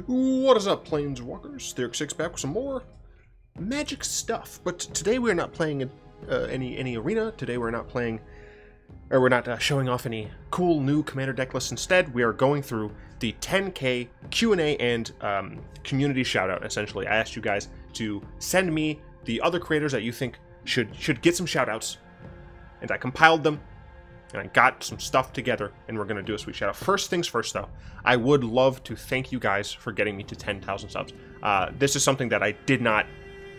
What is up, Planeswalkers? Grixis back with some more magic stuff. But today we're not playing any arena. Today we're not playing, or we're not showing off any cool new commander deck lists. Instead, we are going through the 10K Q&A and community shoutout. Essentially, I asked you guys to send me the other creators that you think should get some shoutouts, and I compiled them. And I got some stuff together, and we're going to do a sweet shout out. First things first, though, I would love to thank you guys for getting me to 10,000 subs. This is something that I did not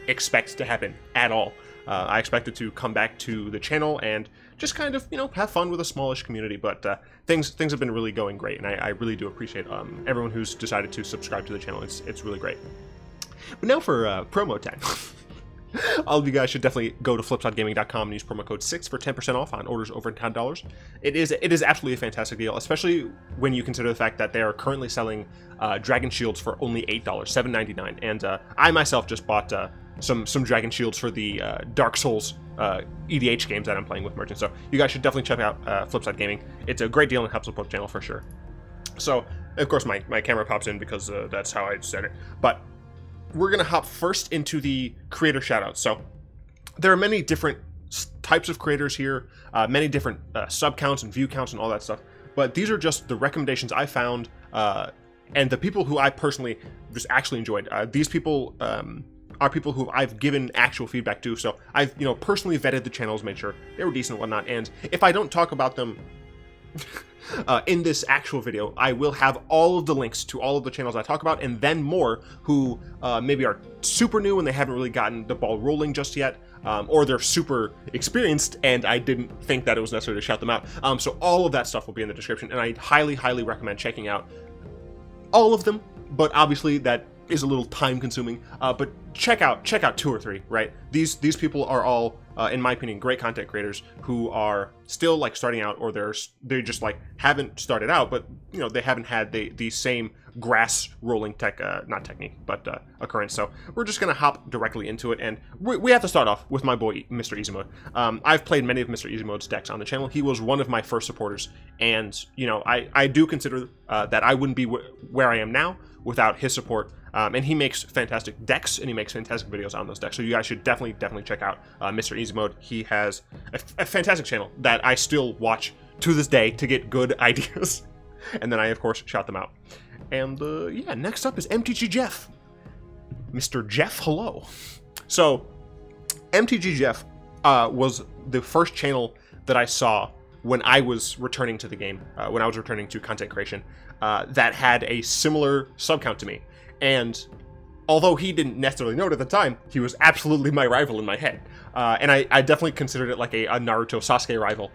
expect to happen at all. I expected to come back to the channel and just kind of, you know, have fun with a smallish community, but things have been really going great, and I really do appreciate everyone who's decided to subscribe to the channel. It's really great. But now for promo time. All of you guys should definitely go to flipsidegaming.com and use promo code 6 for 10% off on orders over $10. It is absolutely a fantastic deal, especially when you consider the fact that they are currently selling Dragon Shields for only $8, $7.99. And I myself just bought some Dragon Shields for the Dark Souls EDH games that I'm playing with merchants. So you guys should definitely check out Flipside Gaming. It's a great deal and helps support the channel for sure. So, of course, my camera pops in because that's how I said it. But we're going to hop first into the creator shoutouts. So there are many different types of creators here, many different sub counts and view counts and all that stuff. But these are just the recommendations I found and the people who I personally just actually enjoyed. These people are people who I've given actual feedback to. So I've, you know, personally vetted the channels, made sure they were decent and whatnot. And if I don't talk about them in this actual video, I will have all of the links to all of the channels I talk about, and then more who maybe are super new and they haven't really gotten the ball rolling just yet, or they're super experienced and I didn't think that it was necessary to shout them out. So all of that stuff will be in the description, and I highly recommend checking out all of them, but obviously that is a little time consuming, but check out 2 or 3, right? These people are all in my opinion great content creators who are still like starting out, or they just like haven't started out, but you know, they haven't had the same grass rolling not technique, but occurrence. So we're just gonna hop directly into it, and we have to start off with my boy Mr. Easy Mode. I've played many of Mr. Easy Mode's decks on the channel. He was one of my first supporters, and you know, I do consider that I wouldn't be where I am now without his support. And he makes fantastic decks, and he makes fantastic videos on those decks. So you guys should definitely check out Mr. Easy Mode. He has a fantastic channel that I still watch to this day to get good ideas. And then I, of course, shout them out. And yeah, next up is MTG Jeff. Mr. Jeff, hello. So MTG Jeff was the first channel that I saw when I was returning to the game, when I was returning to content creation, that had a similar sub count to me. And although he didn't necessarily know it at the time, he was absolutely my rival in my head. And I definitely considered it like a Naruto Sasuke rival.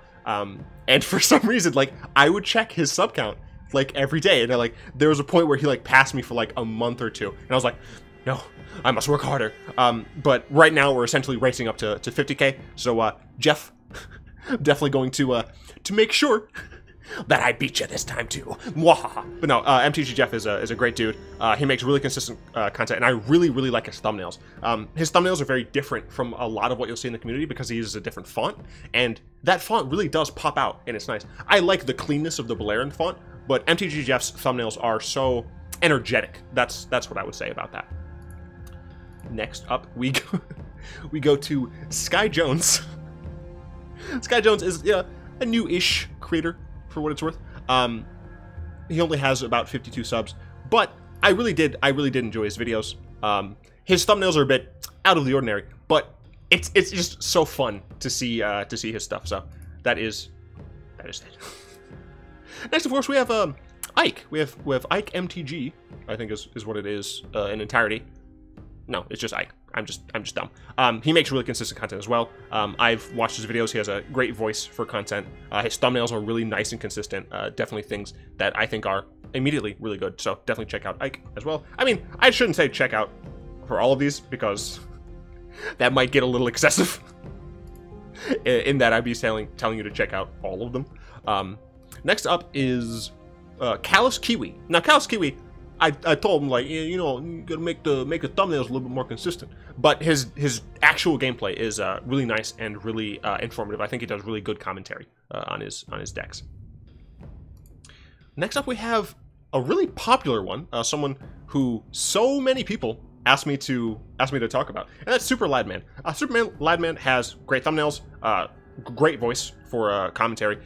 And for some reason, like, I would check his sub count like every day. And there was a point where he like passed me for like a month or two. And I was like, no, I must work harder. But right now we're essentially racing up to 50K. So Jeff, definitely going to make sure that I beat you this time too. But no, MTG Jeff is a great dude. He makes really consistent content, and I really like his thumbnails. His thumbnails are very different from a lot of what you'll see in the community because he uses a different font, and that font really does pop out, and it's nice. I like the cleanness of the Balerian font, but MTG Jeff's thumbnails are so energetic. That's what I would say about that. Next up, we go to Sky Jones. Sky Jones is a new-ish creator, for what it's worth. He only has about 52 subs, but I really did enjoy his videos. His thumbnails are a bit out of the ordinary, but it's just so fun to see his stuff. So that is it. Next, of course, we have Ike. We have Ike MTG, I think is what it is in entirety. No, it's just Ike. I'm just dumb. He makes really consistent content as well. I've watched his videos. He has a great voice for content. His thumbnails are really nice and consistent. Definitely things that I think are immediately really good. So definitely check out Ike as well. I mean, I shouldn't say check out for all of these because that might get a little excessive. In that I'd be telling you to check out all of them. Next up is Callous Kiwi. Now, Callous Kiwi, I told him, like, you know, you gotta make the thumbnails a little bit more consistent. But his actual gameplay is really nice and really informative. I think he does really good commentary on his decks. Next up, we have a really popular one, someone who so many people asked me to talk about, and that's Super Ladman. Super Ladman has great thumbnails, great voice for commentary,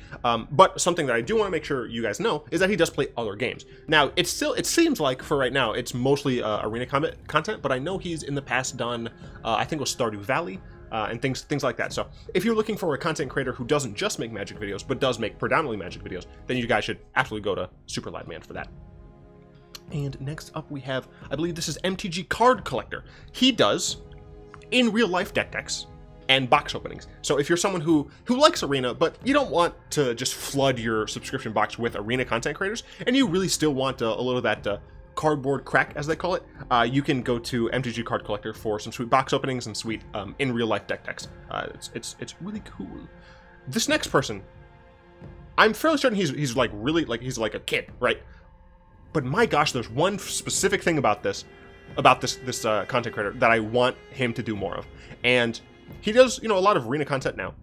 but something that I do want to make sure you guys know is that he does play other games. Now, it seems like for right now it's mostly arena content, but I know he's in the past done, I think it was Stardew Valley, and things like that. So if you're looking for a content creator who doesn't just make Magic videos, but does make predominantly Magic videos, then you guys should absolutely go to Super Ladman for that. And next up we have, I believe this is MTG Card Collector. He does in real life deck decks and box openings. So if you're someone who likes Arena, but you don't want to just flood your subscription box with Arena content creators, and you really still want a little of that cardboard crack, as they call it, you can go to MTG Card Collector for some sweet box openings and sweet in real life deck decks. It's really cool. This next person, I'm fairly certain he's like really he's like a kid, right? But my gosh, there's one specific thing about this content creator that I want him to do more of. And he does, a lot of arena content now.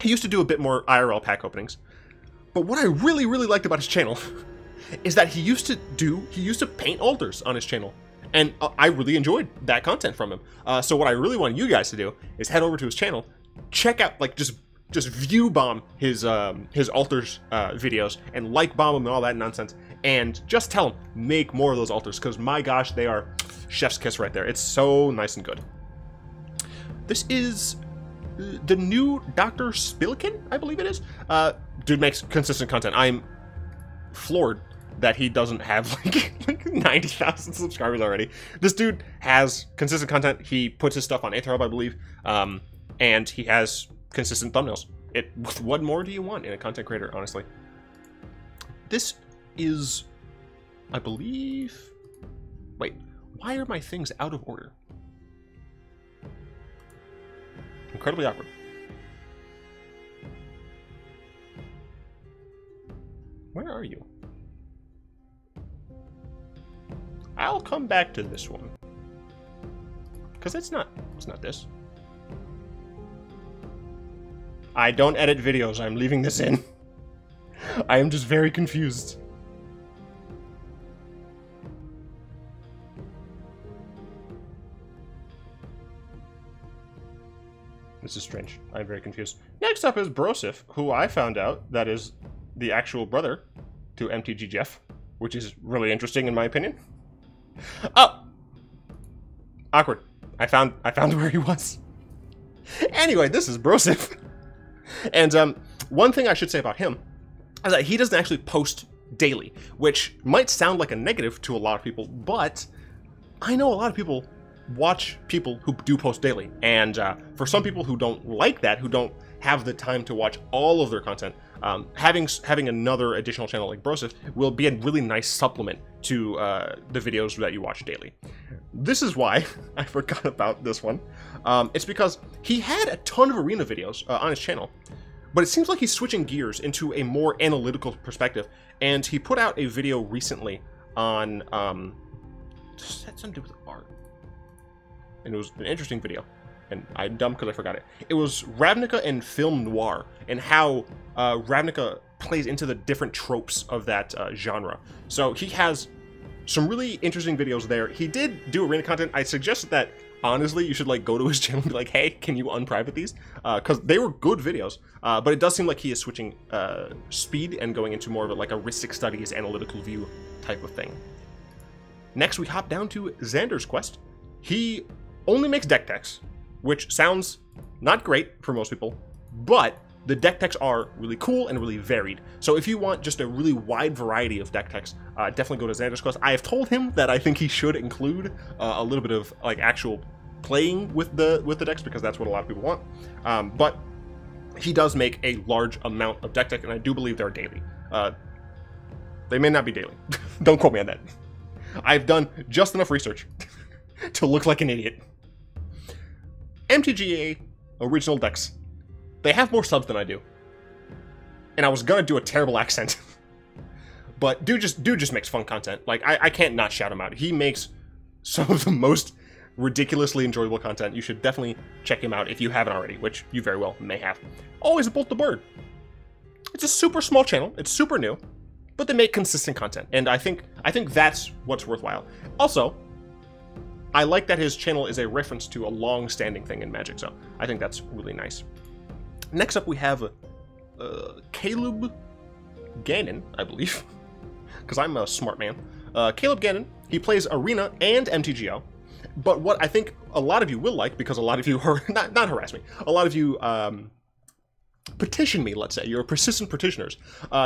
He used to do a bit more IRL pack openings. But what I really, really liked about his channel is that he used to paint altars on his channel. And I really enjoyed that content from him. So what I really want you guys to do is head over to his channel, check out, just view bomb his altars videos, and like bomb him and all that nonsense, and just tell him make more of those altars, because my gosh, they are chef's kiss right there. It's so nice and good. This is the new Dr. Spilkin, I believe it is. Dude makes consistent content. I'm floored that he doesn't have like 90,000 subscribers already. This dude has consistent content. He puts his stuff on Aetherhub, I believe, and he has consistent thumbnails. What more do you want in a content creator, honestly? This is, I believe... Wait, why are my things out of order? Incredibly awkward. Where are you? I'll come back to this one. Because it's not this. I don't edit videos, I'm leaving this in. I am just very confused. This is strange. I'm very confused. Next up is Brosif, who I found out that is the actual brother to MTG Jeff, which is really interesting in my opinion. Oh! Awkward. I found where he was. Anyway, this is Brosif. And one thing I should say about him is that he doesn't actually post daily, which might sound like a negative to a lot of people, but I know a lot of people watch people who do post daily, and for some people who don't like that, who don't have the time to watch all of their content, having another additional channel like Brosif will be a really nice supplement to the videos that you watch daily. This is why I forgot about this one. It's because he had a ton of arena videos on his channel, but it seems like he's switching gears into a more analytical perspective, and he put out a video recently on this had something to do with art, and it was an interesting video, and I'm dumb because I forgot it. It was Ravnica and film noir, and how Ravnica plays into the different tropes of that genre. So he has some really interesting videos there. He did do arena content. I suggest that, honestly, you should go to his channel and be like, hey, can you unprivate these? Because they were good videos, but it does seem like he is switching speed and going into more of a heuristic studies, analytical view type of thing. Next, we hop down to Xander's Quest. He only makes deck techs, which sounds not great for most people, but the deck techs are really cool and really varied. So if you want just a really wide variety of deck techs, definitely go to Xander's Quest. I have told him that I think he should include a little bit of actual playing with the decks, because that's what a lot of people want. But he does make a large amount of deck tech, and I do believe they're daily. They may not be daily. Don't quote me on that. I've done just enough research to look like an idiot. MTGA original decks. They have more subs than I do. And I was gonna do a terrible accent. But dude just makes fun content. I can't not shout him out. He makes some of the most ridiculously enjoyable content. You should definitely check him out if you haven't already, which you very well may have. Always Bolt the Bird. It's a super small channel. It's super new. but they make consistent content, and I think that's what's worthwhile. Also, I like that his channel is a reference to a long-standing thing in Magic, so I think that's really nice. Next up, we have Caleb Gannon, I believe, because I'm a smart man. Caleb Gannon, he plays Arena and MTGO, but what I think a lot of you will like, because a lot of you are, not harass me, a lot of you petition me, let's say, you're persistent petitioners,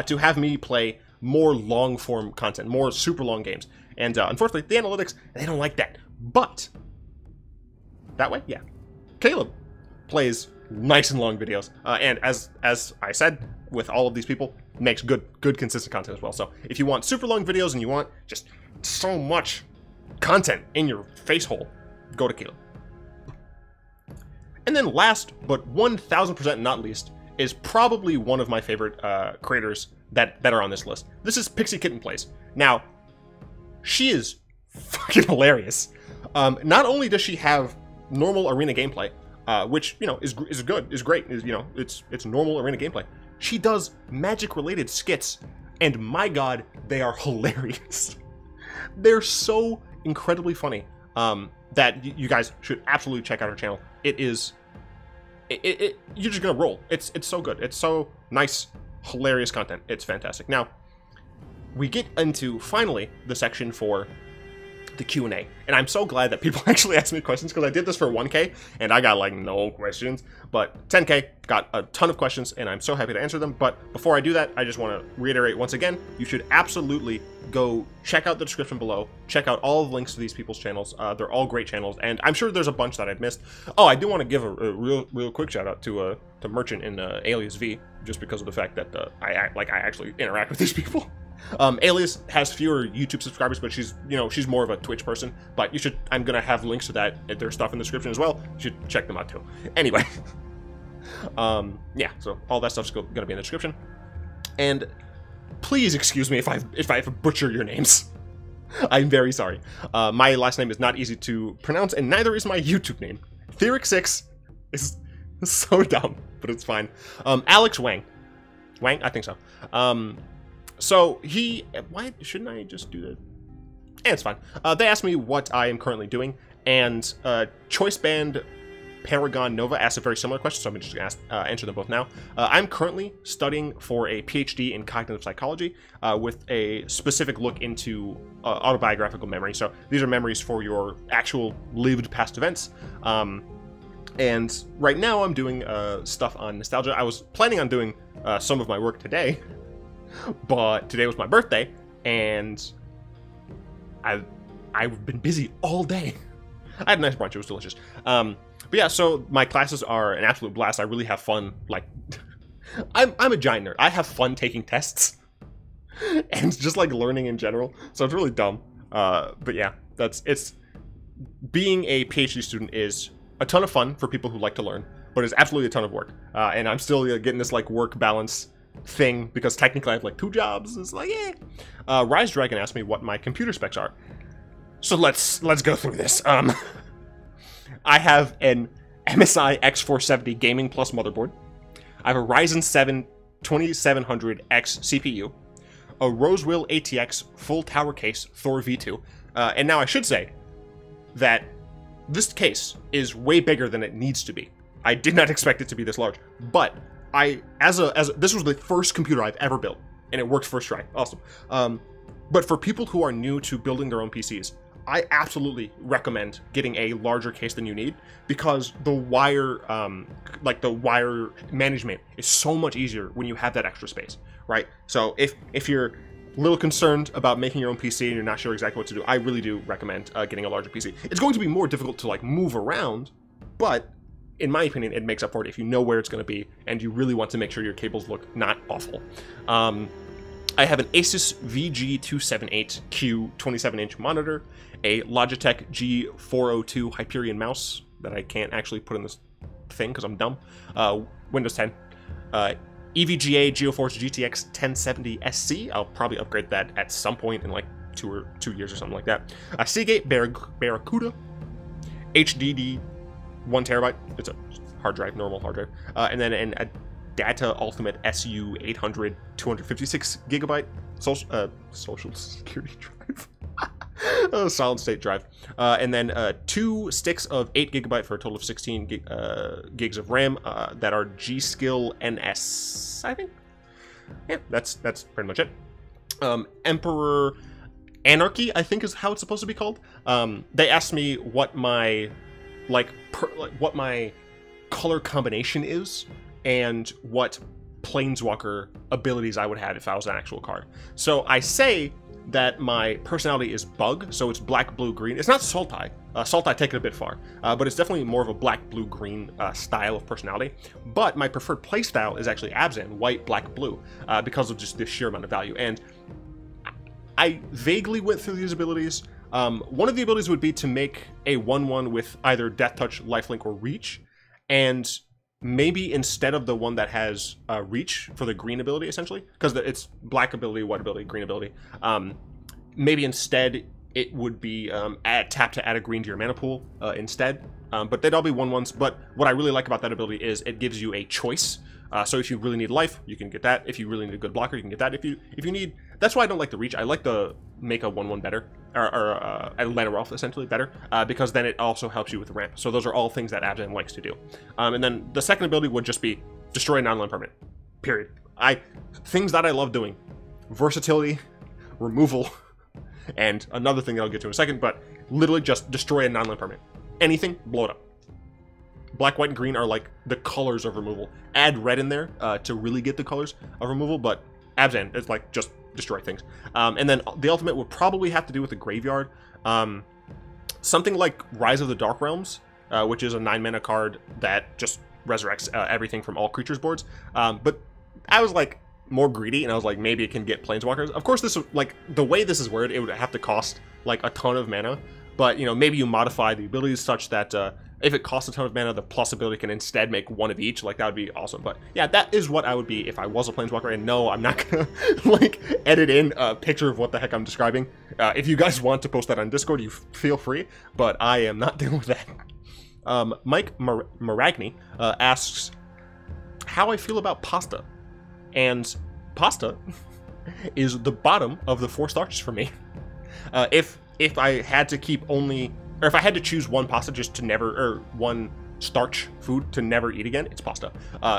to have me play more long-form content, more super long games. And unfortunately, the analytics, they don't like that. But that way, yeah, Caleb plays nice and long videos, and as I said, with all of these people, makes good consistent content as well. So if you want super long videos and you want just so much content in your face hole, go to Caleb. And then last but 1000% not least is probably one of my favorite creators that are on this list. This is Pixie Kitten Plays. Now, she is fucking hilarious. Not only does she have normal arena gameplay, which, you know, is good, is great, you know, it's normal arena gameplay. She does Magic-related skits, and my god, they are hilarious. They're so incredibly funny that you guys should absolutely check out her channel. It is, you're just gonna roll. It's so good. It's so nice, hilarious content. It's fantastic. Now, we get into, finally, the section for the Q&A, and I'm so glad that people actually ask me questions, because I did this for 1K and I got like no questions, but 10K got a ton of questions and I'm so happy to answer them. But before I do that, I just want to reiterate once again, you should absolutely go check out the description below, check out all of the links to these people's channels. They're all great channels, and I'm sure there's a bunch that I've missed. Oh, I do want to give a real quick shout out to Merchant in Alias V, just because of the fact that I actually interact with these people. Alias has fewer YouTube subscribers, but she's more of a Twitch person. But you should, I'm gonna have links to that, their stuff in the description as well. You should check them out too. Anyway, yeah, so all that stuff's gonna be in the description. And please excuse me if I butcher your names. I'm very sorry. My last name is not easy to pronounce, and neither is my YouTube name. Theoric6 is so dumb, but it's fine. Alex Wang, I think so. So why shouldn't I just do that? And it's fine. They asked me what I am currently doing, and Choice Band Paragon Nova asked a very similar question, so I'm just going to answer them both now. I'm currently studying for a PhD in cognitive psychology with a specific look into autobiographical memory. So these are memories for your actual lived past events. And right now I'm doing stuff on nostalgia. I was planning on doing some of my work today, but today was my birthday, and I've been busy all day. I had a nice brunch, it was delicious. But yeah, so my classes are an absolute blast. I really have fun. Like, I'm a giant nerd. I have fun taking tests and just like learning in general. So it's really dumb. But yeah, being a PhD student is a ton of fun for people who like to learn, but it's absolutely a ton of work. And I'm still getting this like work balance thing, because technically I have like 2 jobs. It's like, yeah. Rise Dragon asked me what my computer specs are. So let's go through this. I have an MSI X470 Gaming Plus motherboard. I have a Ryzen 7 2700X CPU, a Rosewill ATX full tower case Thor V2, and now I should say that this case is way bigger than it needs to be. I did not expect it to be this large, but this was the first computer I've ever built, and it worked first try. Awesome. But for people who are new to building their own PCs, I absolutely recommend getting a larger case than you need, because the wire management is so much easier when you have that extra space, right? So if you're a little concerned about making your own PC and you're not sure exactly what to do, I really do recommend getting a larger PC. It's going to be more difficult to like move around, but in my opinion, it makes up for it if you know where it's going to be and you really want to make sure your cables look not awful. I have an Asus VG278Q 27-inch monitor, a Logitech G402 Hyperion mouse that I can't actually put in this thing because I'm dumb, Windows 10, EVGA GeoForce GTX 1070 SC. I'll probably upgrade that at some point in like 2 years or something like that. A Seagate Barracuda HDD 1 terabyte. It's a hard drive, normal hard drive, and then a Data Ultimate SU 800 256 gigabyte social security drive. Solid state drive. And then 2 sticks of 8 GB for a total of 16 gigs of RAM that are G.Skill NS, I think. Yeah, that's pretty much it. Emperor Anarchy, I think is how it's supposed to be called. They asked me what my what my color combination is and what planeswalker abilities I would have if I was an actual card. So I say that my personality is bug, so it's black, blue, green. It's not Sultai. Sultai take it a bit far, but it's definitely more of a black, blue, green style of personality. But my preferred playstyle is actually Abzan, white, black, blue, because of just the sheer amount of value. And I vaguely went through these abilities. One of the abilities would be to make a 1/1 with either Death Touch, Lifelink, or Reach, and maybe instead of the one that has Reach for the green ability, essentially, because it's black ability, white ability, green ability, maybe instead it would be tap to add a green to your mana pool instead. But they'd all be 1/1s. But what I really like about that ability is it gives you a choice. So if you really need life, you can get that. If you really need a good blocker, you can get that. If you need, that's why I don't like the Reach. I like the make a 1/1 better, or a Lana Rolf essentially better, because then it also helps you with ramp. So those are all things that Abzan likes to do. And then the second ability would just be destroy a non-land permanent. Period. Things that I love doing: versatility, removal, and another thing that I'll get to in a second. But literally just destroy a non-land permanent. Anything, blow it up. Black, white, and green are like the colors of removal. Add red in there to really get the colors of removal, but Abzan, it's like just destroy things. And then the ultimate would probably have to do with the graveyard. Something like Rise of the Dark Realms, which is a 9-mana card that just resurrects everything from all creatures boards. But I was like more greedy, and I was like, maybe it can get planeswalkers. Of course, this like the way this is worded, it would have to cost like a ton of mana. But, you know, maybe you modify the abilities such that if it costs a ton of mana, the plus ability can instead make one of each. Like, that would be awesome. But, yeah, that is what I would be if I was a Planeswalker. And no, I'm not going to, like, edit in a picture of what the heck I'm describing. If you guys want to post that on Discord, you feel free. But I am not dealing with that. Mike Maragni asks how I feel about pasta. And pasta is the bottom of the 4 starches for me. If I had to keep only, or if I had to choose one pasta just to never, or one starch food to never eat again, it's pasta.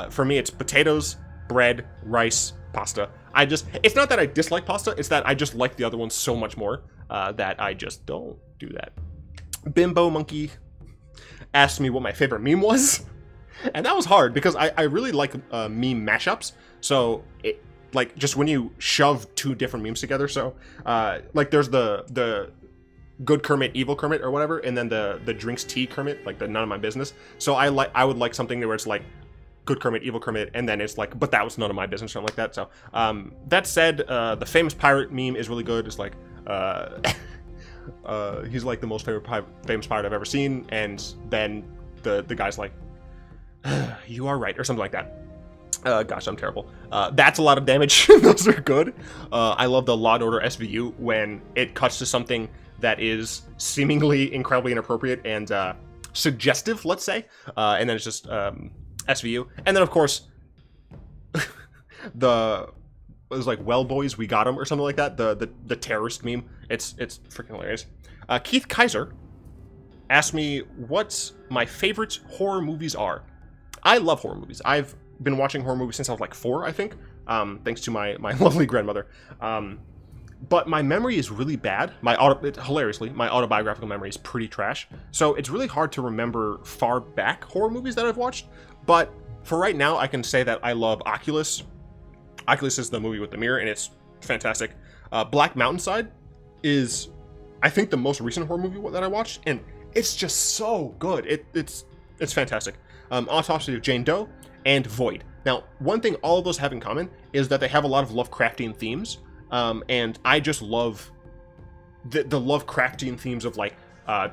For me, it's potatoes, bread, rice, pasta. It's not that I dislike pasta, it's that I just like the other ones so much more that I just don't do that. Bimbo Monkey asked me what my favorite meme was. And that was hard because I really like meme mashups. So, like, just when you shove 2 different memes together. So, like, there's the good Kermit, evil Kermit, or whatever, and then the drinks tea Kermit, like the none of my business. So I would like something where it's like good Kermit, evil Kermit, and then it's like, but that was none of my business, something like that. So that said, the famous pirate meme is really good. It's like he's like the most famous pirate I've ever seen, and then the guy's like, you are right, or something like that. Gosh, I'm terrible. That's a lot of damage. Those are good. I love the Law & Order SVU when it cuts to something that is seemingly incredibly inappropriate and suggestive, let's say. And then it's just SVU. And then, of course, it was like, well, boys, we got him, or something like that. The terrorist meme. It's freaking hilarious. Keith Kaiser asked me what my favorite horror movies are. I love horror movies. I've been watching horror movies since I was like 4, I think, thanks to my lovely grandmother. But my memory is really bad. Hilariously, my autobiographical memory is pretty trash. So it's really hard to remember far back horror movies that I've watched. But for right now, I can say that I love Oculus. Oculus is the movie with the mirror, and it's fantastic. Black Mountainside is, I think, the most recent horror movie that I watched, and it's just so good. It's fantastic. Autopsy of Jane Doe and Void. Now, one thing all of those have in common is that they have a lot of Lovecraftian themes. And I just love the Lovecraftian themes of like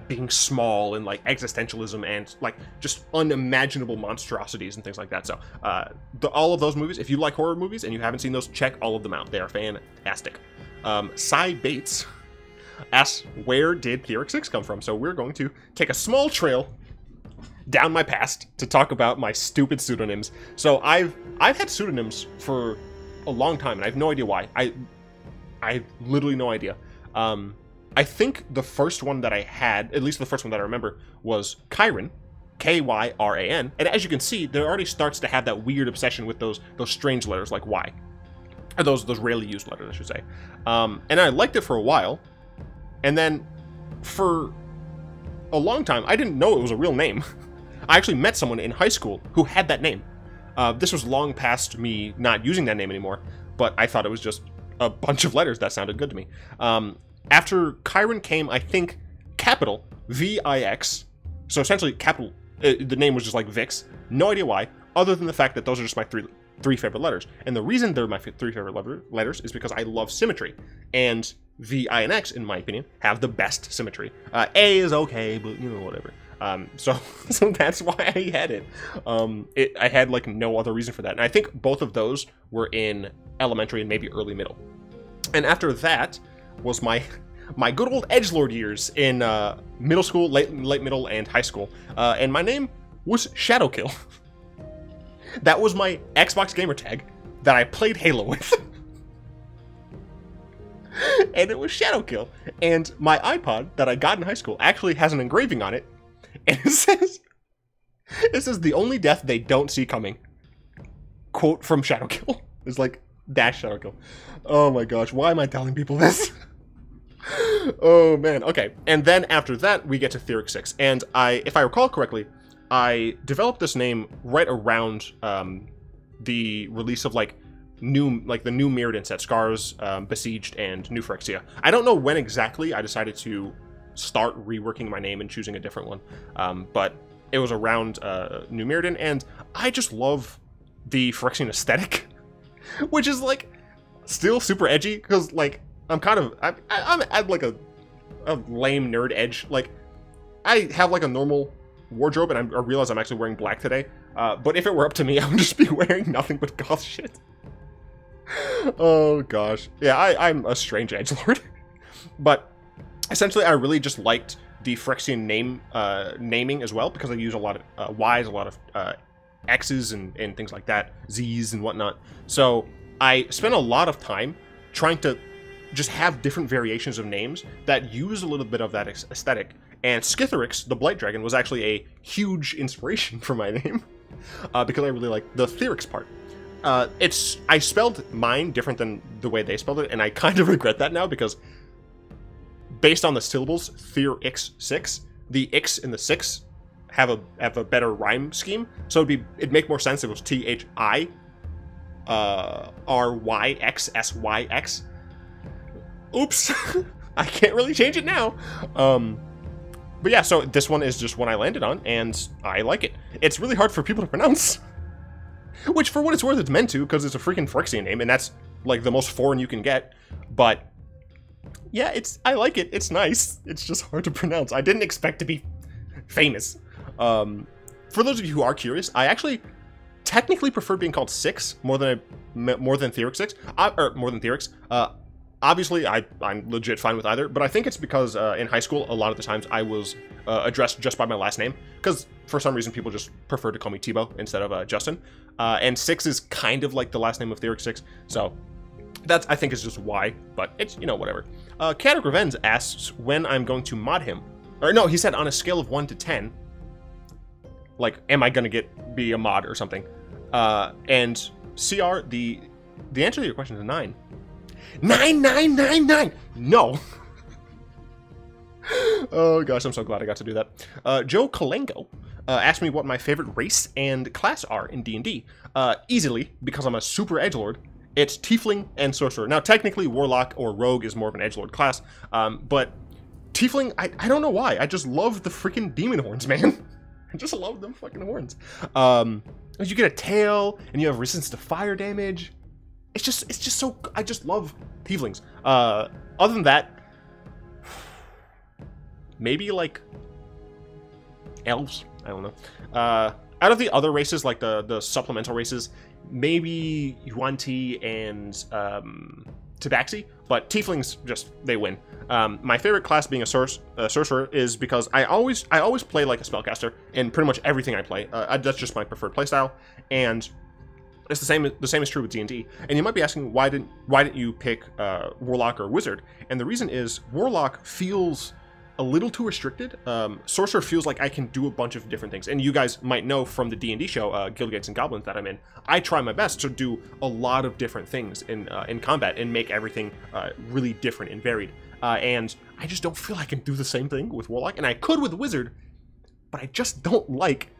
being small and like existentialism and like just unimaginable monstrosities and things like that. So all of those movies, if you like horror movies and you haven't seen those, check all of them out. They are fantastic. Cy Bates asks, where did Pyrrhic 6 come from? So we're going to take a small trail down my past to talk about my stupid pseudonyms. So I've had pseudonyms for a long time, and I have no idea why. I literally no idea. I think the first one that I had, at least the first one that I remember, was Kyran, Kyran, and as you can see, there already starts to have that weird obsession with those strange letters like Y, or those rarely used letters, I should say. And I liked it for a while, and then for a long time, I didn't know it was a real name. I actually met someone in high school who had that name. This was long past me not using that name anymore, but I thought it was just a bunch of letters that sounded good to me. After Kyran came, I think, capital VIX. So essentially, capital. The name was just like Vix. No idea why, other than the fact that those are just my three favorite letters. And the reason they're my three favorite letters is because I love symmetry. And V, I, and X, in my opinion, have the best symmetry. A is okay, but you know, whatever. So that's why I had it. I had like no other reason for that. And I think both of those were in elementary and maybe early middle. And after that was my good old edgelord years in middle school, late middle, and high school. And my name was Shadowkill. That was my Xbox gamer tag that I played Halo with. And it was Shadowkill. And my iPod that I got in high school actually has an engraving on it. And it says the only death they don't see coming. Quote from Shadowkill. It's like, dash Shadowkill. Oh my gosh, why am I telling people this? Oh man, okay. And then after that, we get to Theurix 6. And if I recall correctly, I developed this name right around the release of the new Mirrodin set, Scars, Besieged, and New Phyrexia. I don't know when exactly I decided to start reworking my name and choosing a different one, but it was around New Mirrodin, and I just love the Phyrexian aesthetic, which is like still super edgy because like I'm like a lame nerd edge. Like I have like a normal wardrobe, and I realize I'm actually wearing black today. But if it were up to me, I would just be wearing nothing but goth shit. Oh gosh, yeah, I'm a strange edgelord. But essentially, I really just liked the Phyrexian naming as well, because I use a lot of Y's, a lot of X's, and things like that, Z's and whatnot. So I spent a lot of time trying to just have different variations of names that use a little bit of that aesthetic. And Skithiryx, the Blight Dragon, was actually a huge inspiration for my name, because I really like the Theurix part. I spelled mine different than the way they spelled it, and I kind of regret that now, because based on the syllables, Theurix 6, the X in the 6 have a better rhyme scheme, so it'd make more sense if it was THIRYXSYX. Oops, I can't really change it now. But yeah, so this one is just one I landed on, and I like it. It's really hard for people to pronounce. Which, for what it's worth, it's meant to, because it's a freaking Phyrexian name, and that's, like, the most foreign you can get. But, yeah, I like it. It's nice. It's just hard to pronounce. I didn't expect to be famous. For those of you who are curious, I actually technically prefer being called Six more than Theurix 6. Or more than Theurix. Obviously, I'm legit fine with either, but I think it's because in high school, a lot of the times I was addressed just by my last name, because for some reason people just prefer to call me Tebow instead of Justin. And 6 is kind of like the last name of Theurix 6, so that's, I think, is just why, but it's, you know, whatever. Caddick Revenge asks when I'm going to mod him. Or no, he said on a scale of 1 to 10, like, am I gonna be a mod or something? And CR, the answer to your question is 9. 9999! No! Oh gosh, I'm so glad I got to do that. Joe Kalengo asked me what my favorite race and class are in D&D. Easily, because I'm a super edgelord, it's Tiefling and Sorcerer. Now, technically, Warlock or Rogue is more of an edgelord class, but Tiefling, I don't know why. I just love the freaking demon horns, man. I just love them fucking horns. You get a tail, and you have resistance to fire damage. It's just so, I just love Tieflings. Other than that, maybe like elves. I don't know. Out of the other races, like the supplemental races, maybe Yuan-Ti and Tabaxi, but Tieflings just, they win. My favorite class being a sorcerer is because I always play like a spellcaster in pretty much everything I play. That's just my preferred playstyle, and It's the same is true with D&D. And you might be asking, why didn't you pick Warlock or Wizard? And the reason is Warlock feels a little too restricted. Sorcerer feels like I can do a bunch of different things. And you guys might know from the D&D show, Guild Gates and Goblins, that I'm in, I try my best to do a lot of different things in combat and make everything really different and varied. And I just don't feel I can do the same thing with Warlock. And I could with Wizard, but I just don't like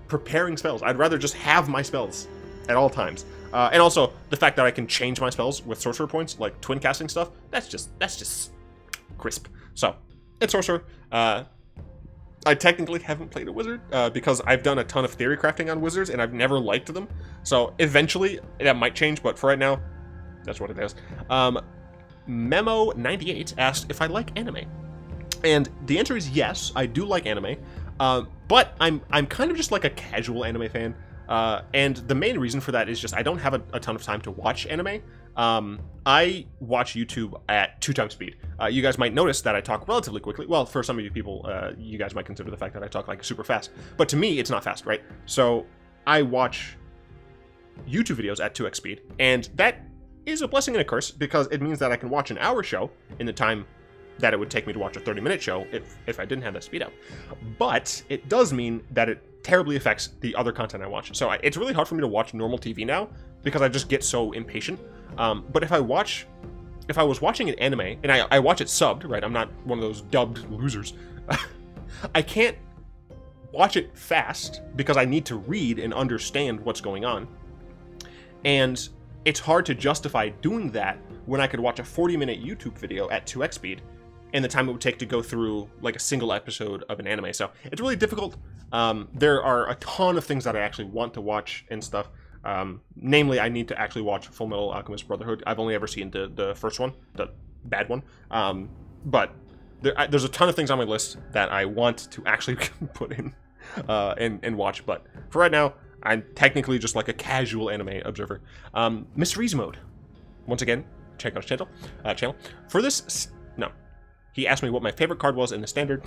preparing spells. I'd rather just have my spells at all times. And also the fact that I can change my spells with sorcerer points, like twin casting stuff, that's just crisp. So it's sorcerer. I technically haven't played a wizard because I've done a ton of theory crafting on wizards and I've never liked them. So eventually that might change, but for right now, that's what it is. Memo98 asked if I like anime. And the answer is yes, I do like anime. But I'm kind of just like a casual anime fan. And the main reason for that is just I don't have a ton of time to watch anime. I watch YouTube at 2x speed. You guys might notice that I talk relatively quickly. Well, for some of you people, you guys might consider the fact that I talk like super fast. But to me, it's not fast, right? So I watch YouTube videos at 2x speed. And that is a blessing and a curse because it means that I can watch an hour show in the time that it would take me to watch a 30-minute show if I didn't have that speed up. But it does mean that it terribly affects the other content I watch. So it's really hard for me to watch normal TV now because I just get so impatient. But if I was watching an anime, and I watch it subbed, right? I'm not one of those dubbed losers. I can't watch it fast because I need to read and understand what's going on. And it's hard to justify doing that when I could watch a 40-minute YouTube video at 2x speed and the time it would take to go through like a single episode of an anime. So it's really difficult. There are a ton of things that I actually want to watch and stuff. Namely, I need to actually watch Full Metal Alchemist Brotherhood. I've only ever seen the first one, the bad one. But there's a ton of things on my list that I want to actually put in and watch. But for right now, I'm technically just like a casual anime observer. Mysteries Mode. Once again, check out his channel. For this, no. He asked me what my favorite card was in the standard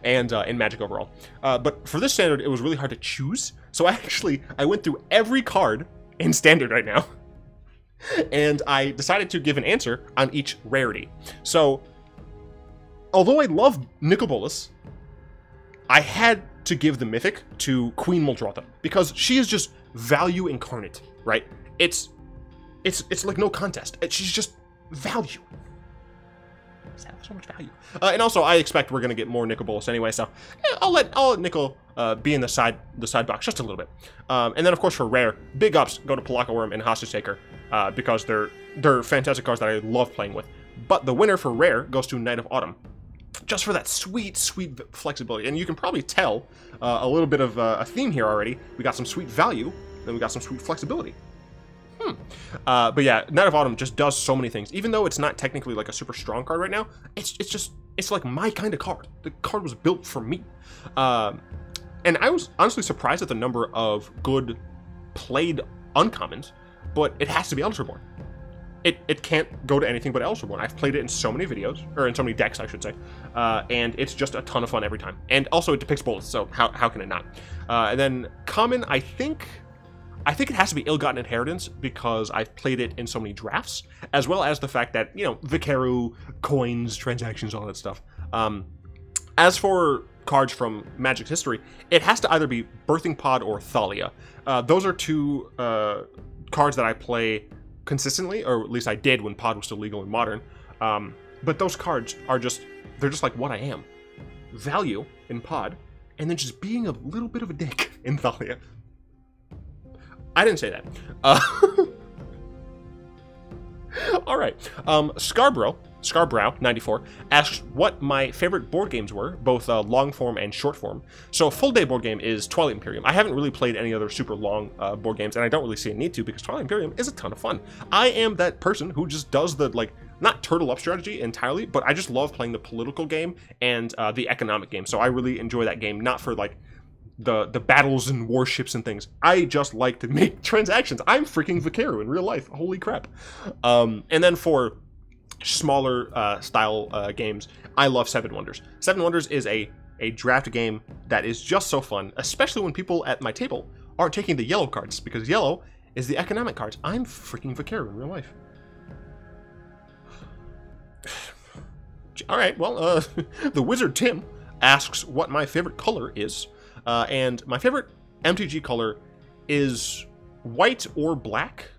and in Magic overall. But for this standard, it was really hard to choose. So I went through every card in standard right now. And I decided to give an answer on each rarity. So, although I love Nicol Bolas, I had to give the Mythic to Queen Muldrotha because she is just value incarnate, right? It's like no contest. She's just value. So much value. And also, I expect we're gonna get more Nicol Bolas anyway, so I'll let Nicol be in the side box just a little bit. And then of course for rare, big ups go to Pelaka Worm and Hostage Taker because they're fantastic cards that I love playing with. But the winner for rare goes to Knight of Autumn, just for that sweet flexibility. And you can probably tell a little bit of a theme here already. We got some sweet value, then we got some sweet flexibility. But yeah, Knight of Autumn just does so many things. Even though it's not technically like a super strong card right now, it's like my kind of card. The card was built for me. And I was honestly surprised at the number of good played uncommons, but it has to be Elder Reborn. It can't go to anything but Elder Reborn. I've played it in so many videos, or in so many decks, I should say, and it's just a ton of fun every time. And also it depicts bullets, so how can it not? And then common, I think it has to be Ill-Gotten Inheritance because I've played it in so many drafts, as well as the fact that, you know, Vicaru, coins, transactions, all that stuff. As for cards from Magic's history, it has to either be Birthing Pod or Thalia. Those are two cards that I play consistently, or at least I did when Pod was still legal in Modern. But those cards are they're just like what I am. Value in Pod, and then just being a little bit of a dick in Thalia. I didn't say that. All right. Scarborough 94 asks what my favorite board games were, both long form and short form. So full day board game is Twilight Imperium. I haven't really played any other super long board games, and I don't really see a need to because Twilight Imperium is a ton of fun. I am that person who just does the, like, not turtle up strategy entirely, but I just love playing the political game and the economic game. So I really enjoy that game, not for like the battles and warships and things. I just like to make transactions. I'm freaking Vicaru in real life. Holy crap. And then for smaller style games, I love Seven Wonders. Seven Wonders is a draft game that is just so fun, especially when people at my table aren't taking the yellow cards, because yellow is the economic cards. I'm freaking Vaquero in real life. All right, well, the wizard Tim asks what my favorite color is, and my favorite MTG color is white or black.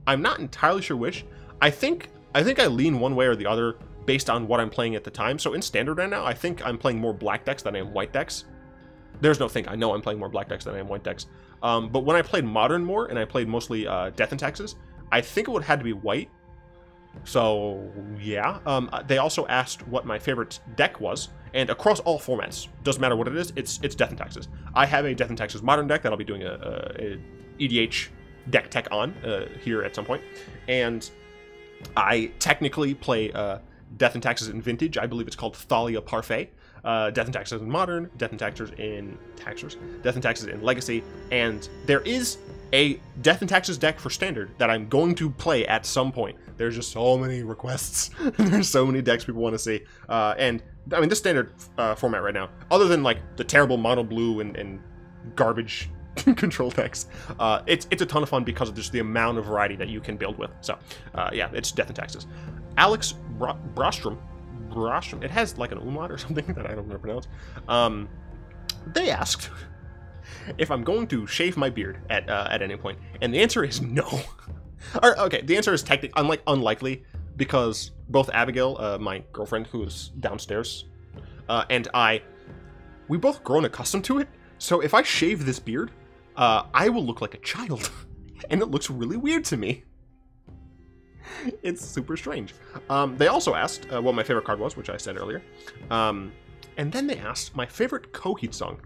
I'm not entirely sure which. I think I lean one way or the other based on what I'm playing at the time. So in standard right now, I think I'm playing more black decks than I am white decks. There's no think. I know I'm playing more black decks than I am white decks. But when I played modern more, and I played mostly Death and Taxes, I think it would have had to be white. So yeah. They also asked what my favorite deck was, and across all formats, doesn't matter what it is, it's Death and Taxes. I have a Death and Taxes modern deck that I'll be doing a EDH deck tech on here at some point, and I technically play Death and Taxes in Vintage. I believe it's called Thalia Parfait. Death and Taxes in Modern, Death and Taxes in Death and Taxes in Legacy, and there is a Death and Taxes deck for Standard that I'm going to play at some point. There's just so many requests. There's so many decks people want to see, and I mean, this Standard format right now, other than like the terrible mono blue and garbage control decks, it's a ton of fun because of just the amount of variety that you can build with. So yeah, it's Death and Taxes. Alex Brostrom, it has like an umlaut or something that I don't know how to pronounce. They asked if I'm going to shave my beard at any point, and the answer is no. Or, okay, the answer is technically unlikely, because both Abigail, my girlfriend who is downstairs, and we both grown accustomed to it. So if I shave this beard, I will look like a child, and it looks really weird to me. It's super strange. They also asked what my favorite card was, which I said earlier. And then they asked my favorite Coheed song.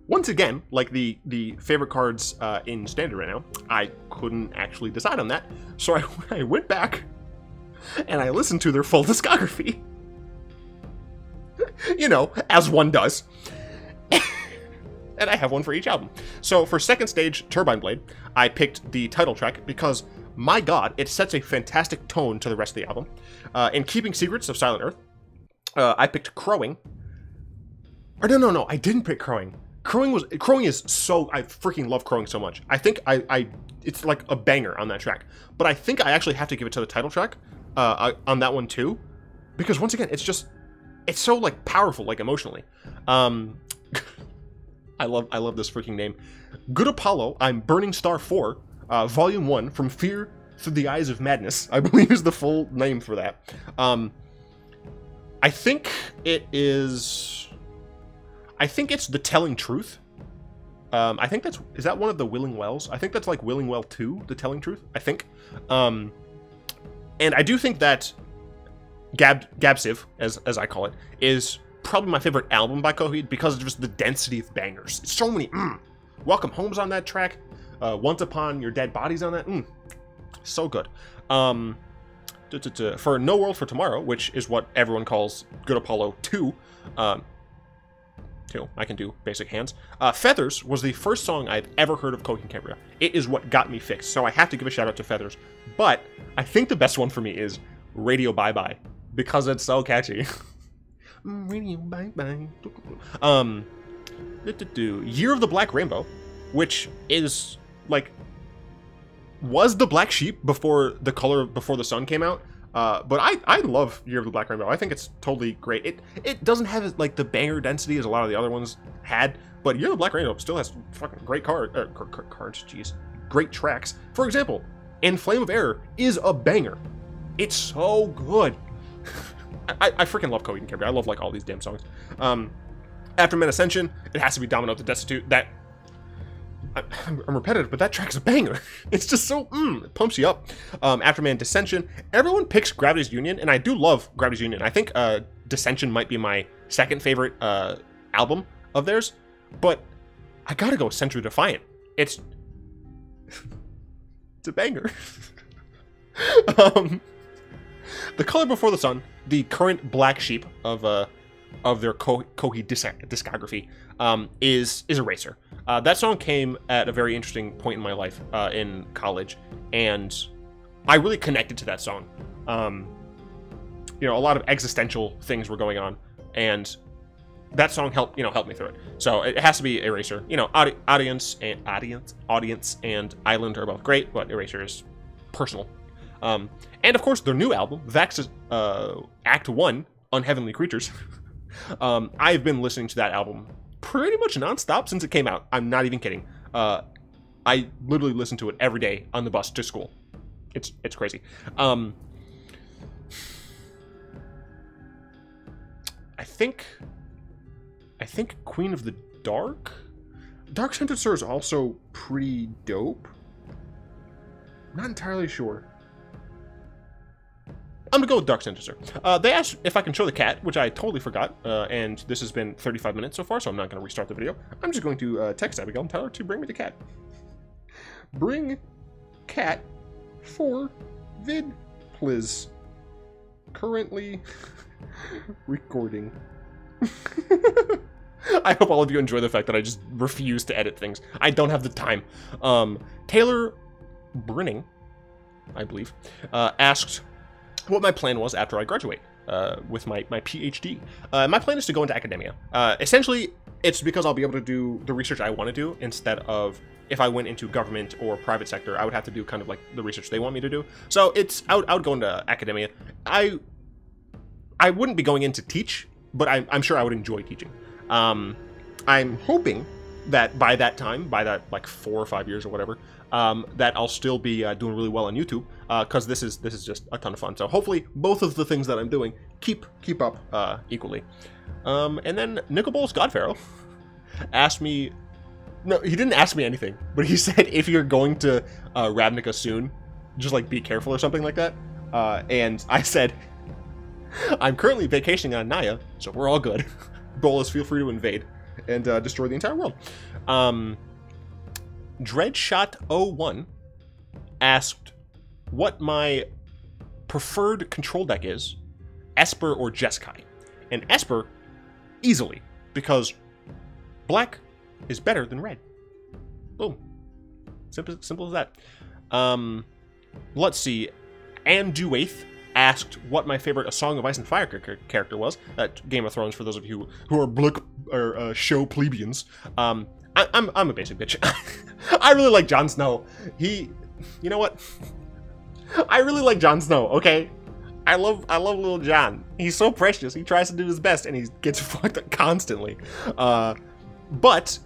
Once again, like the favorite cards in Standard right now, I couldn't actually decide on that. So I went back and I listened to their full discography. You know, as one does. And I have one for each album. So for second stage Turbine Blade, I picked the title track because, my god, it sets a fantastic tone to the rest of the album. In Keeping Secrets of Silent Earth, I picked Crowing. Or no, I didn't pick Crowing. Crowing is so, I freaking love Crowing so much. I think it's like a banger on that track. But I think I actually have to give it to the title track on that one too, because once again, it's so like powerful, like emotionally. I love this freaking name. Good Apollo, I'm Burning Star 4, Volume 1, From Fear Through the Eyes of Madness, I believe is the full name for that. I think it's The Telling Truth. Is that one of the Willing Wells? I think that's like Willing Well 2, The Telling Truth, I think. And I do think that Gabsiv, as I call it, is probably my favorite album by Coheed because of just the density of bangers. It's so many. Welcome Home's on that track. Once Upon Your Dead Body's on that. So good. For No World for Tomorrow, which is what everyone calls Good Apollo 2, I can do basic hands. Feathers was the first song I've ever heard of Coheed and Cambria. It is what got me fixed, so I have to give a shout out to Feathers. But I think the best one for me is Radio Bye Bye, because it's so catchy. Radio Bye Bye. Year of the Black Rainbow, which is like, was the Black Sheep before the color before the sun came out. But I love Year of the Black Rainbow. I think it's totally great. It doesn't have like the banger density as a lot of the other ones had, but Year of the Black Rainbow still has fucking great cards. Jeez, great tracks. For example, In Flame of Error is a banger. It's so good. I freaking love Coheed and Cambria. I love like all these damn songs. After Men Ascension, it has to be Domino the Destitute. That I'm repetitive, but that track's a banger. It's just so, it pumps you up. Afterman, Dissension. Everyone picks Gravity's Union, and I do love Gravity's Union. I think Dissension might be my second favorite album of theirs, but I gotta go with Century Defiant. It's a banger. The Color Before the Sun, the current Black Sheep of their Coheed discography, is Eraser. That song came at a very interesting point in my life in college, and I really connected to that song. You know, a lot of existential things were going on, and that song helped me through it. So it has to be Eraser. You know, audience and Island are both great, but Eraser is personal. And of course, their new album, Vax's Act 1, Unheavenly Creatures. I've been listening to that album pretty much nonstop since it came out. I'm not even kidding. I literally listen to it every day on the bus to school. It's crazy. I think Queen of the Dark Sentencer is also pretty dope. Not entirely sure. I'm gonna go with Dark Sentencer. They asked if I can show the cat, which I totally forgot, and this has been 35 minutes so far, so I'm not gonna restart the video. I'm just going to text Abigail and tell her to bring me the cat. Bring cat for vid, please. Currently recording. I hope all of you enjoy the fact that I just refuse to edit things. I don't have the time. Taylor Brinning, I believe, asked what my plan was after I graduate with my PhD. My plan is to go into academia. Essentially, it's because I'll be able to do the research I want to do instead of if I went into government or private sector, I would have to do kind of like the research they want me to do. So I would go into academia. I wouldn't be going in to teach, but I'm sure I would enjoy teaching. I'm hoping that by that time, by that like 4 or 5 years or whatever, that I'll still be doing really well on YouTube, because this is just a ton of fun. So hopefully both of the things that I'm doing keep up equally. And then Nickleballs Godpharaoh asked me. No, he didn't ask me anything, but he said if you're going to Ravnica soon, just like be careful or something like that. And I said, I'm currently vacationing on Naya, so we're all good. Bolas, feel free to invade and destroy the entire world. Dreadshot01 asked what my preferred control deck is, Esper or Jeskai. And Esper, easily, because black is better than red. Boom. Simple as that. Let's see. Anduaith asked what my favorite A Song of Ice and Fire character was. Game of Thrones, for those of you who are show plebeians. I'm a basic bitch. I really like Jon Snow. You know what? I really like Jon Snow, okay? I love little Jon. He's so precious. He tries to do his best and he gets fucked up constantly. But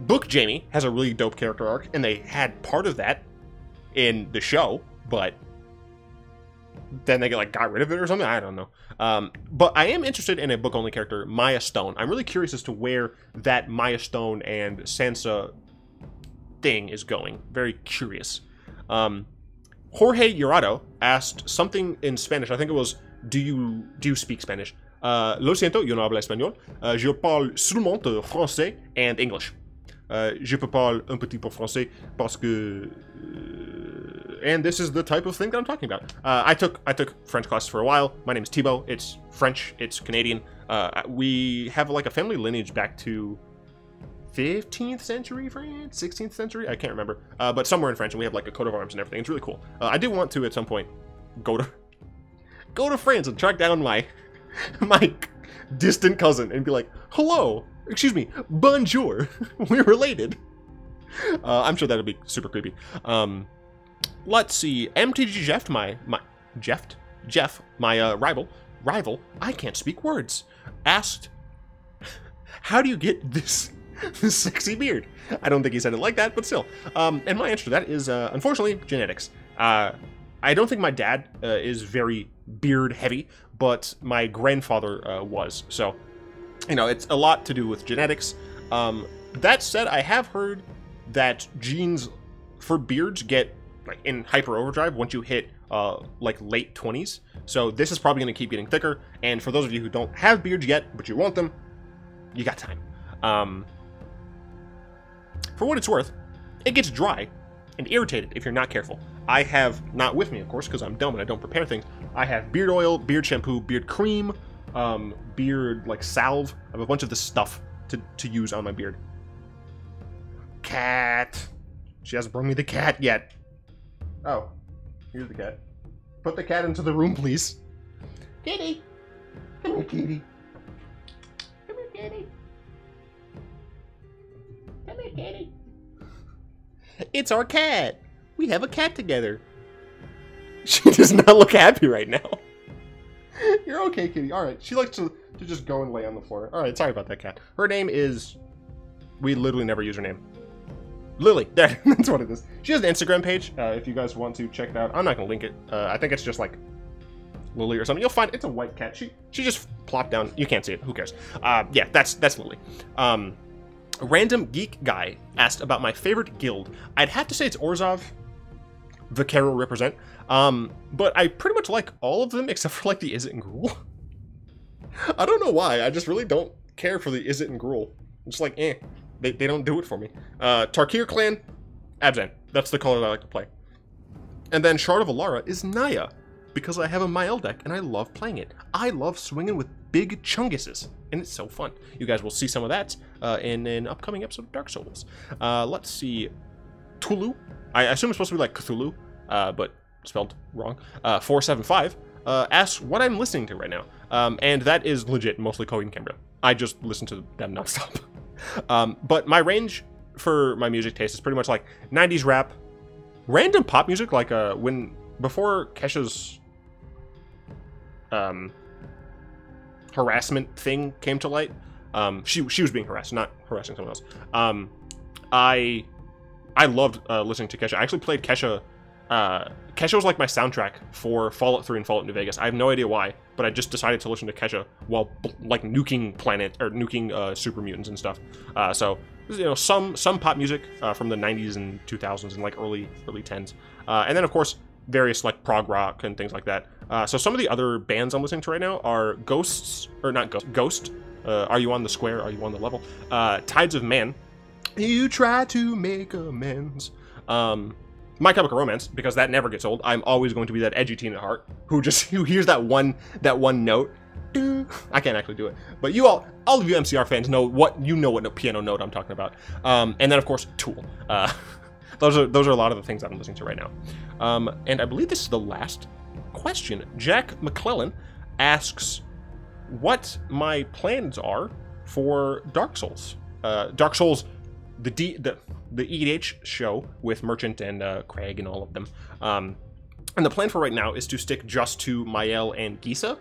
Book Jamie has a really dope character arc, and they had part of that in the show, but then they got rid of it or something. I don't know. But I am interested in a book-only character, Maya Stone. I'm really curious as to where that Maya Stone and Sansa thing is going. Very curious. Jorge Jurado asked something in Spanish. I think it was, do you speak Spanish? Lo siento, yo no hablo español. Je parle seulement français and English. Je peux parler un petit peu français parce que... and this is the type of thing that I'm talking about. I took French classes for a while. My name is Thibaut. It's French. It's Canadian. We have like a family lineage back to 15th century France, 16th century. I can't remember. But somewhere in French, and we have like a coat of arms and everything. It's really cool. I do want to at some point go to France and track down my distant cousin and be like, hello. Excuse me, bonjour. We're related. I'm sure that'll be super creepy. Let's see. MTG Jeff, my rival, I can't speak words, asked, how do you get this sexy beard? I don't think he said it like that, but still. And my answer to that is, unfortunately, genetics. I don't think my dad is very beard heavy, but my grandfather was, so... You know, it's a lot to do with genetics. That said, I have heard that genes for beards get like in hyper overdrive once you hit like late 20s. So this is probably going to keep getting thicker. And for those of you who don't have beards yet, but you want them, you got time. For what it's worth, it gets dry and irritated if you're not careful. I have, not with me of course, because I'm dumb and I don't prepare things, I have beard oil, beard shampoo, beard cream, beard like salve. I have a bunch of this stuff to use on my beard. Cat. She hasn't brought me the cat yet. Oh, here's the cat. Put the cat into the room, please. Kitty. Come here, kitty. Come here, kitty. Come here, kitty. It's our cat. We have a cat together. She does not look happy right now. You're okay, kitty. All right. She likes to just go and lay on the floor. All right. Sorry about that, cat. Her name is... We literally never use her name. Lily. There. That's what it is. She has an Instagram page. If you guys want to check it out. I'm not going to link it. I think it's just like Lily or something. You'll find it's a white cat. She just plopped down. You can't see it. Who cares? Yeah, that's Lily. A random geek guy asked about my favorite guild. I'd have to say it's Orzhov. Vaquero represent. But I pretty much like all of them except for like the Izzet and Gruul. I don't know why. I just really don't care for the Izzet and Gruul. I'm just like, eh. They don't do it for me. Tarkir clan, Abzan. That's the color that I like to play. And then Shard of Alara is Naya, because I have a Mael deck and I love playing it. I love swinging with big chunguses, and it's so fun. You guys will see some of that in an upcoming episode of Dark Souls. Let's see. Tulu. I assume it's supposed to be like Cthulhu, but spelled wrong. 475 asks what I'm listening to right now. And that is legit, mostly Koei and Canberra. I just listen to them nonstop. But my range for my music taste is pretty much like 90s rap, random pop music, like before Kesha's harassment thing came to light. She was being harassed, not harassing someone else. I loved listening to Kesha. I actually played Kesha. Kesha was like my soundtrack for Fallout 3 and Fallout New Vegas. I have no idea why, but I just decided to listen to Kesha while like nuking super mutants and stuff. So you know, some pop music from the 90s and 2000s and like early 10s, and then of course various like prog rock and things like that. So some of the other bands I'm listening to right now are Ghost. Are You on the Square? Are You on the Level? Tides of Man. You try to make amends. My Chemical Romance, because that never gets old. I'm always going to be that edgy teen at heart who hears that one note. I can't actually do it, but all of you MCR fans know what piano note I'm talking about. And then of course Tool. Those are a lot of the things that I'm listening to right now. And I believe this is the last question. Jack McClellan asks what my plans are for Dark Souls. Dark Souls, the EDH show with Merchant and Craig and all of them. And the plan for right now is to stick just to Mael and Gisa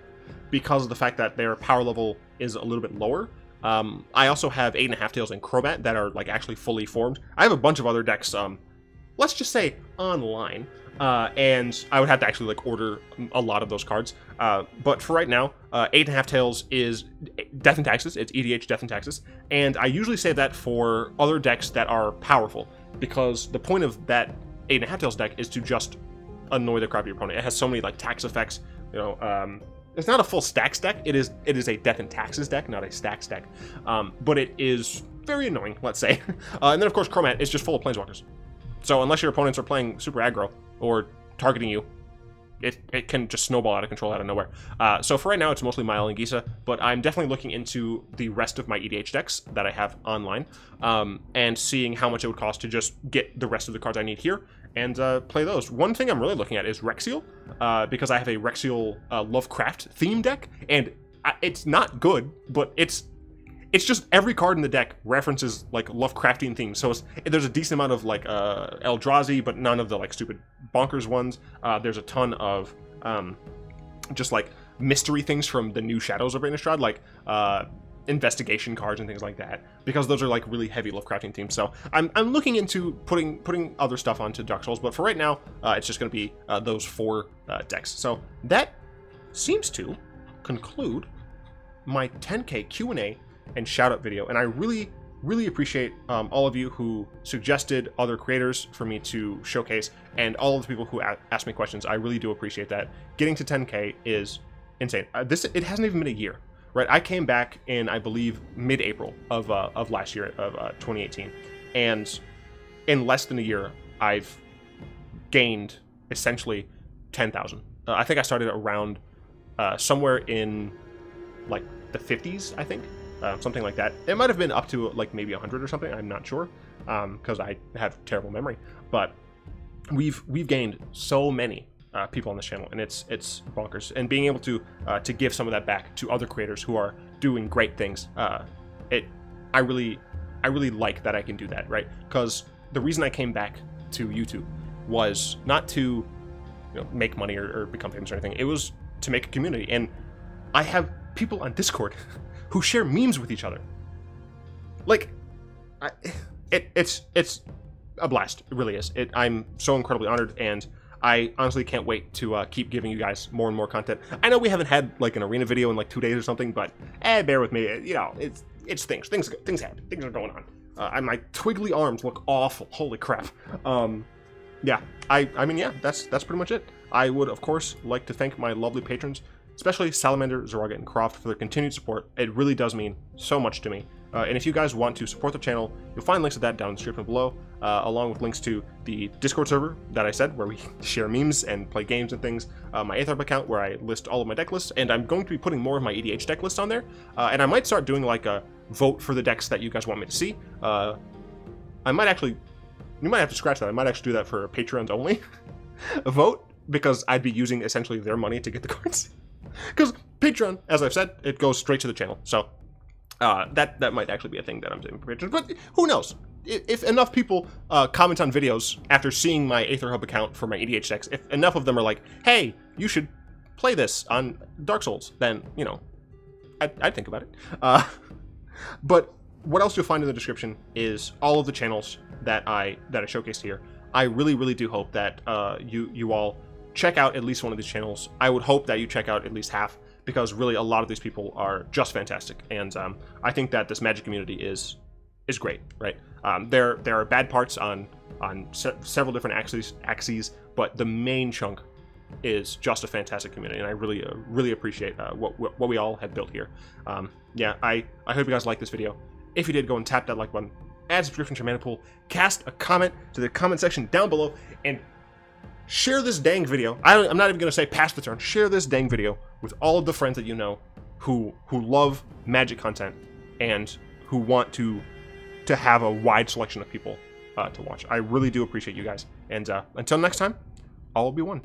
because of the fact that their power level is a little bit lower. I also have 8.5 Tails and Crobat that are like actually fully formed. I have a bunch of other decks, let's just say online, and I would have to actually like order a lot of those cards. But for right now, 8.5 Tails is Death and Taxes. It's EDH Death and Taxes, and I usually say that for other decks that are powerful, because the point of that 8.5 Tails deck is to just annoy the crap out of your opponent. It has so many like tax effects, you know. It's not a full stacks deck. It is a Death and Taxes deck, not a stacks deck. But it is very annoying, let's say. And then of course Cromat is just full of Planeswalkers. So unless your opponents are playing super aggro or targeting you, it can just snowball out of control out of nowhere. So for right now, it's mostly Mael and Gisa, but I'm definitely looking into the rest of my EDH decks that I have online, and seeing how much it would cost to just get the rest of the cards I need here and play those. One thing I'm really looking at is Rexiel, because I have a Rexiel Lovecraft theme deck, and it's not good, but it's just every card in the deck references like Lovecraftian themes. So there's a decent amount of like Eldrazi, but none of the like stupid bonkers ones. There's a ton of just like mystery things from the new Shadows of Innistrad, like investigation cards and things like that, because those are like really heavy Lovecraftian themes. So I'm looking into putting other stuff onto Dark Souls, but for right now, it's just going to be those 4 decks. So that seems to conclude my 10K Q&A and shout-out video, and I really appreciate all of you who suggested other creators for me to showcase, and all of the people who asked me questions. I really do appreciate that. Getting to 10K is insane. It hasn't even been a year, right? I came back in, I believe, mid-April of last year, of 2018, and in less than a year, I've gained essentially 10,000. I think I started around somewhere in like the 50s, I think. Something like that. It might have been up to like maybe 100 or something. I'm not sure, because I have terrible memory. But we've gained so many people on this channel, and it's bonkers. And being able to give some of that back to other creators who are doing great things I really like that I can do that, right? Because the reason I came back to YouTube was not to make money or become famous or anything. It was to make a community, and I have people on Discord who share memes with each other. Like, it's a blast. It really is. I'm so incredibly honored, and I honestly can't wait to keep giving you guys more and more content. I know we haven't had like an arena video in like 2 days or something, but bear with me. It's things happen. Things are going on. And my twiggly arms look awful. Holy crap. Yeah. I mean, yeah. That's pretty much it. I would of course like to thank my lovely patrons, especially Salamander, Zoraga, and Croft, for their continued support. It really does mean so much to me. And if you guys want to support the channel, you'll find links to that down in the description below, along with links to the Discord server that I said, where we share memes and play games and things, my Aetherhub account, where I list all of my deck lists, and I'm going to be putting more of my EDH deck lists on there, and I might start doing like a vote for the decks that you guys want me to see. I might actually, you might have to scratch that, I might actually do that for Patreons only, a vote, because I'd be using essentially their money to get the cards. Because Patreon, as I've said, it goes straight to the channel, so that might actually be a thing that I'm doing for Patreon, but who knows? If enough people comment on videos after seeing my Aetherhub account for my EDH decks, if enough of them are like, hey, you should play this on Dark Souls, then, I'd think about it. But what else you'll find in the description is all of the channels that I showcased here. I really do hope that you all check out at least one of these channels. I would hope that you check out at least half, because really a lot of these people are just fantastic, and I think that this Magic community is great, right? There are bad parts on several different axes, but the main chunk is just a fantastic community, and I really appreciate what we all have built here. Yeah, I hope you guys like this video. If you did, go and tap that like button, add subscription to your mana pool, cast a comment to the comment section down below, and share this dang video. I'm not even gonna say pass the turn. Share this dang video with all of the friends that you know who love Magic content and who want to have a wide selection of people to watch. I really do appreciate you guys. And until next time, all will be one.